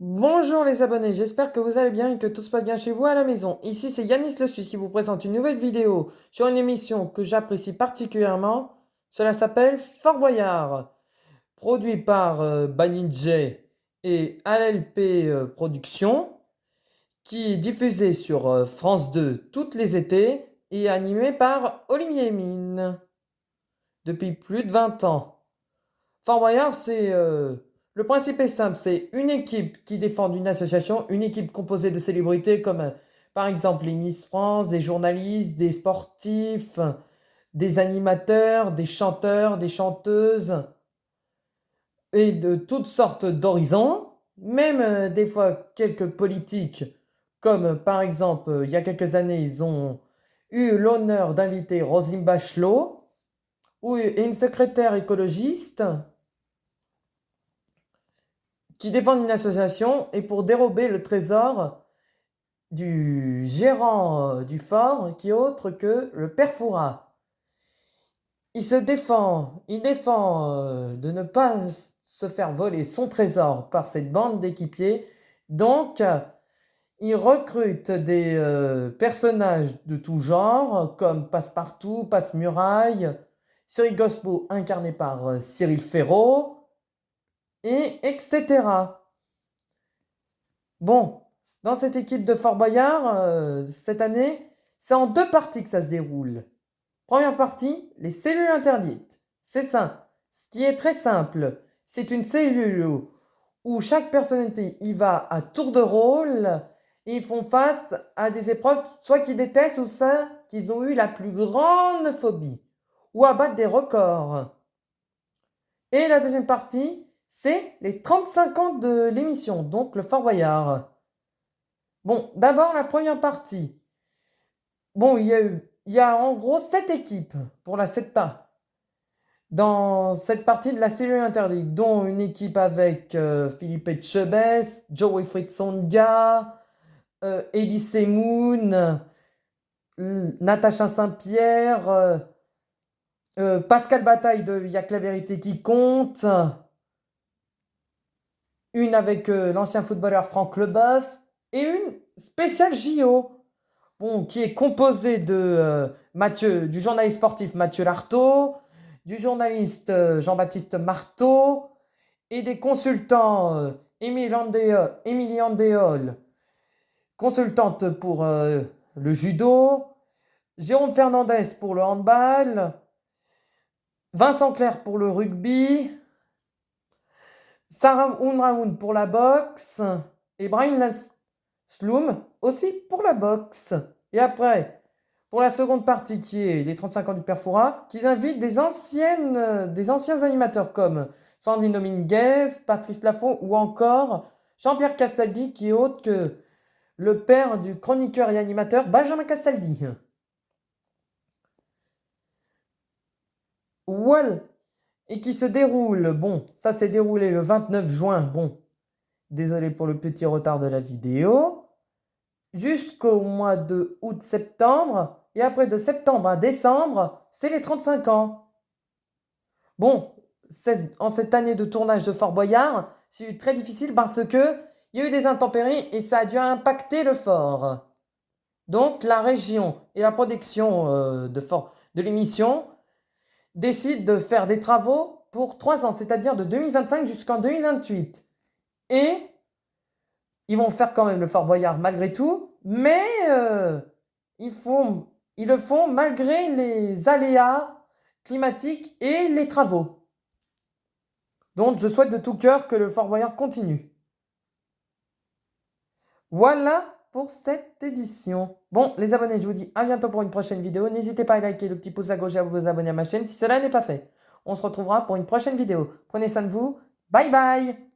Bonjour les abonnés, j'espère que vous allez bien et que tout se passe bien chez vous à la maison. Ici c'est Yanis le Suisse qui vous présente une nouvelle vidéo sur une émission que j'apprécie particulièrement. Cela s'appelle Fort Boyard, produit par Banijay et LLP Productions, qui est diffusé sur France 2 toutes les étés et animé par Olivier Mine depuis plus de 20 ans. Fort Boyard, le principe est simple, c'est une équipe qui défend une association, une équipe composée de célébrités comme par exemple les Miss France, des journalistes, des sportifs, des animateurs, des chanteurs, des chanteuses et de toutes sortes d'horizons, même des fois quelques politiques comme par exemple il y a quelques années ils ont eu l'honneur d'inviter Roselyne Bachelot ou une secrétaire écologiste qui défendent une association et pour dérober le trésor du gérant du fort qui est autre que le père Fouras. Il défend de ne pas se faire voler son trésor par cette bande d'équipiers. Donc, il recrute des personnages de tout genre, comme Passepartout, Passe-Muraille, Cyril Gospeau incarné par Cyril Ferraud, et etc. Bon, dans cette équipe de Fort Boyard, cette année, c'est en deux parties que ça se déroule. Première partie, les cellules interdites. C'est ça. Ce qui est très simple, c'est une cellule où chaque personnalité y va à tour de rôle et ils font face à des épreuves soit qu'ils détestent ou ça qu'ils ont eu la plus grande phobie ou à battre des records. Et la deuxième partie, c'est les 35 ans de l'émission, donc le Fort Boyard. Bon, d'abord la première partie. Bon, il y a en gros 7 équipes pour la 7 pas. Dans cette partie de la cellule interdite, dont une équipe avec Philippe Etchebest, Joe Wilfried Songa, Elise Moon, Natacha Saint-Pierre, Pascal Bataille de Y'a que la vérité qui compte, une avec l'ancien footballeur Franck Leboeuf, et une spéciale JO. Bon, qui est composé de du journaliste sportif Mathieu Lartaud, du journaliste Jean-Baptiste Marteau et des consultants Émilie Andéol, consultante pour le judo, Jérôme Fernandez pour le handball, Vincent Clerc pour le rugby, Sarah Unraoun pour la boxe et Brian Sloom aussi pour la boxe. Et après, pour la seconde partie qui est les 35 ans du père Fouras, qu'ils invitent des anciens animateurs comme Sandrine Dominguez, Patrice Lafont ou encore Jean-Pierre Castaldi qui est autre que le père du chroniqueur et animateur Benjamin Castaldi. Well, et qui se déroule, bon, ça s'est déroulé le 29 juin, bon, désolé pour le petit retard de la vidéo, jusqu'au mois de août-septembre, et après de septembre à décembre, c'est les 35 ans. Bon, en cette année de tournage de Fort Boyard, c'est très difficile parce que il y a eu des intempéries et ça a dû impacter le fort. Donc la région et la production de l'émission décident de faire des travaux pour 3 ans, c'est-à-dire de 2025 jusqu'en 2028. Et ils vont faire quand même le Fort Boyard malgré tout, mais ils le font malgré les aléas climatiques et les travaux. Donc je souhaite de tout cœur que le Fort Boyard continue. Voilà pour cette édition. Bon, les abonnés, je vous dis à bientôt pour une prochaine vidéo. N'hésitez pas à liker le petit pouce à gauche et à vous abonner à ma chaîne si cela n'est pas fait. On se retrouvera pour une prochaine vidéo. Prenez soin de vous. Bye bye!